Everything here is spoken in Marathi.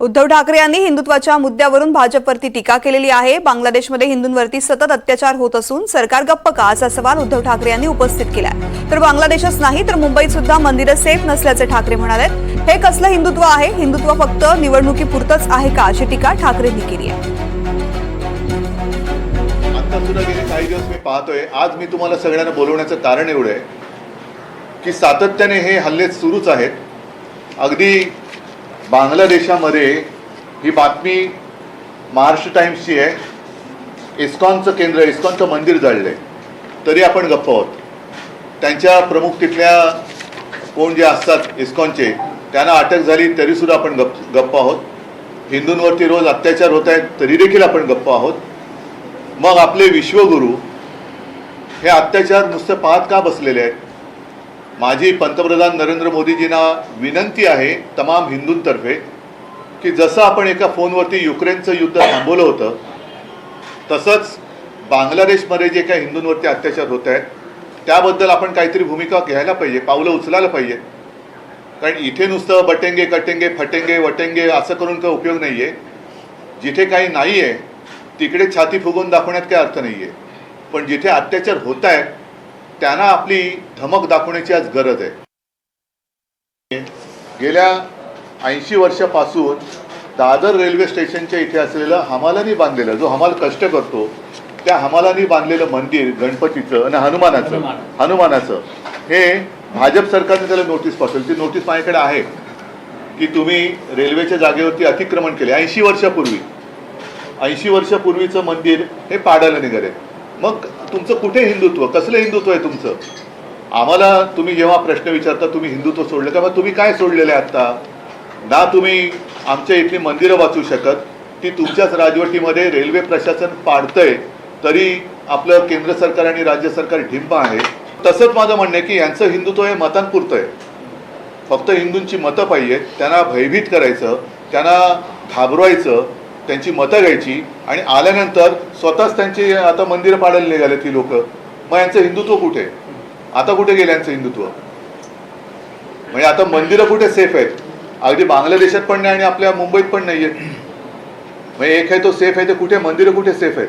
उद्धव ठाकरे यांनी हिंदुत्वाच्या मुद्द्यावरून भाजपवरती टीका केलेली आहे। बांगलादेशमध्ये हिंदूंवरती सतत अत्याचार होत असून सरकार गप्प का असा सवाल उद्धव ठाकरे यांनी उपस्थित केलाय। तर बांगलादेशच नाही तर मुंबईत सुद्धा मंदिरं सेफ नसल्याचे ठाकरे म्हणाले। हे कसलं हिंदुत्व आहे? हिंदुत्व फक्त निवडणुकीपुरतच आहे का अशी टीका ठाकरेंनी केली आहे। आता सुद्धा गेले काही दिवस मी पाहतोय, आज मी तुम्हाला सगळ्यांना बोलवण्याचं कारण एवढं आहे की सातत्याने हे हल्ले सुरूच आहेत। अगदी बांगलादेशामध्ये ही बातमी महाराष्ट्र टाइम्सची आहे, इस्कॉनचं केंद्र, इस्कॉनचं मंदिर जळलंय तरी आपण गप्प आहोत। त्यांच्या प्रमुख तिथल्या कोण जे असतात इस्कॉनचे, त्यांना अटक झाली तरीसुद्धा आपण गप्प आहोत। हिंदूंवरती रोज अत्याचार होत आहेत तरी देखील आपण गप्प आहोत। मग आपले विश्वगुरू हे अत्याचार नुसतं पाहत का बसलेले आहेत? माझी पंतप्रधान नरेंद्र मोदीजींना विनंती आहे तमाम हिंदूंतर्फे की जसं आपण एका फोनवरती युक्रेनचं युद्ध थांबवलं होतं, तसंच बांगलादेशमध्ये जे काही हिंदूंवरती अत्याचार होत आहेत त्याबद्दल आपण काहीतरी भूमिका घ्यायला पाहिजे, पावलं उचलायला पाहिजे। कारण इथे नुसतं बटेंगे कटेंगे फटेंगे वटेंगे असं करून काही उपयोग नाही आहे। जिथे काही नाही आहे तिकडे छाती फुगवून दाखवण्यात काही अर्थ नाही आहे, पण जिथे अत्याचार होत आहेत त्यांना आपली धमक दाखवण्याची आज गरज आहे। गेल्या 80 वर्षापासून दादर रेल्वे स्टेशनच्या इथे असलेलं हमालांनी बांधलेलं, जो हमाल कष्ट करतो त्या हमालांनी बांधलेलं मंदिर गणपतीचं आणि हनुमानाचं हे भाजप सरकारने त्याला नोटीस पाठवली। ती नोटीस माझ्याकडे आहे की तुम्ही रेल्वेच्या जागेवरती अतिक्रमण केले 80 वर्षापूर्वी। 80 वर्षापूर्वीचं मंदिर हे पाडायला निघाले। मग तुमचं कुठे हिंदुत्व? कसलं हिंदुत्व आहे तुमचं? आम्हाला तुम्ही जेव्हा प्रश्न विचारता तुम्ही हिंदुत्व सोडलं का, मग तुम्ही काय सोडलेलं आहे आत्ता? ना तुम्ही आमच्या इथली मंदिरं वाचू शकत, ती तुमच्याच राजवटीमध्ये रेल्वे प्रशासन पाडतंय तरी आपलं केंद्र सरकार आणि राज्य सरकार ढिंब आहे। तसंच माझं म्हणणं आहे की यांचं हिंदुत्व हे मतांपुरतं आहे। फक्त हिंदूंची मतं पाहिजेत, त्यांना भयभीत करायचं, त्यांना घाबरवायचं, त्यांची मतं घ्यायची आणि आल्यानंतर स्वतःच त्यांची आता मंदिरं पाडायला निघाले ती लोक। मग यांचं हिंदुत्व कुठे? आता कुठे गेलं यांचं हिंदुत्व? म्हणजे आता मंदिरं कुठे सेफ आहेत? अगदी बांगलादेशात पण नाही आणि आपल्या मुंबईत पण नाही आहेत। म्हणजे एक आहे तो सेफ आहे, तर कुठे मंदिरं कुठे सेफ आहेत?